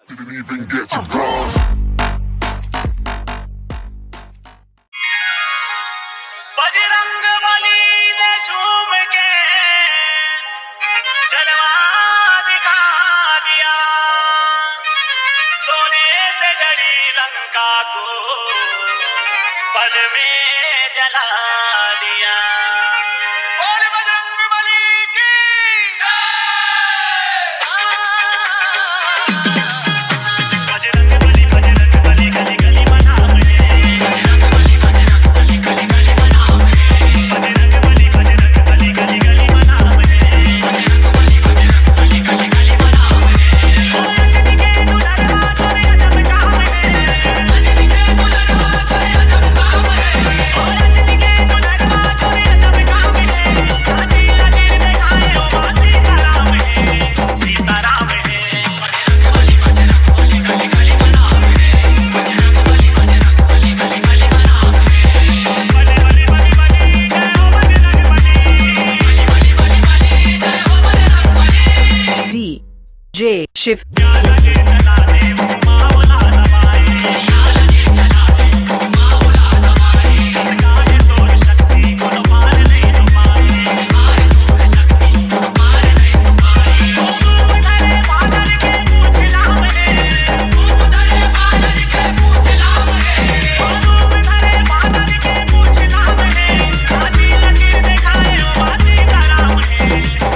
Didn't even get to bronze. Bajrang Bali ने झूम के जलवा दिखा दिया, सोने से जड़ी लंका को पल में जला दिया। बोल बजरंग बली की बजरंग बली गली गली मना बजे, बजरंग बली गली गली मना बजे, बजरंग बली गली गली मना बजे, बजरंग बली गली गली मना बजे। अंजलि के दुल्हनवा तोरे अजब काम है, अंजलि के दुल्हनवा तोरे अजब काम है, अंजलि के दुल्हनवा तोरे अजब काम है। शादी लगी दिखाए ओ मां सीताराम है, सीताराम है। बजरंग बली गली गली मना बजे, बजरंग बली गली गली मना बजे। बली बली बली बली जय हो बजरंग बली, बली बली बली बली जय हो बजरंग बली। DJ Shiv या लगे चला दे मावला दबाए, या लगे चला दे मावला दबाए। गाए तोर शक्ति को पार नहीं तो पाए, गाए तोर शक्ति को पार नहीं तो पाए। धूप धरे बादल के पूछ लाम है, धूप धरे बादल के पूछ लाम है, धूप धरे बादल के पूछ लाम है। शादी लगी दिखाए ओ मां सीताराम है,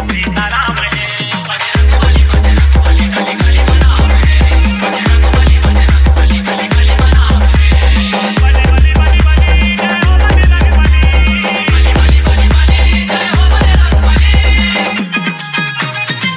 सीताराम है। बजरंग बली गली गली मना बजे, बजरंग बली गली गली मना बजे। बली बली बली बली जय हो बजरंग बली, बली बली बली बली जय हो बजरंग बली।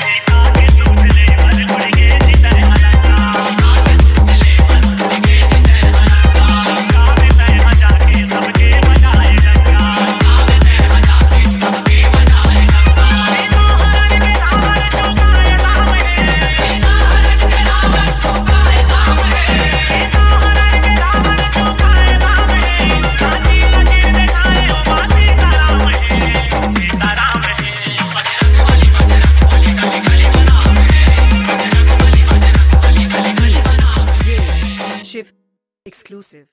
सीता के दूसरे पर उड़ गए जितने अलंका, सीता के दूसरे पर उड़ गए जितने अलंका। गावे तय जाके सबके बजाए डंका, गावे तय जाके सबके बजाए डंका। सीता हरण के रावण चौकाए धाम है, सीता हरण के रावण चौकाए धाम है, सीता हरण के रावण चौकाए धाम है। शादी लगी दिखाए ओ मां सीताराम है, सीताराम है। बजरंग बली गली गली मना बजे, बजरंग बली गली गली मना बजे। Shiv Exclusive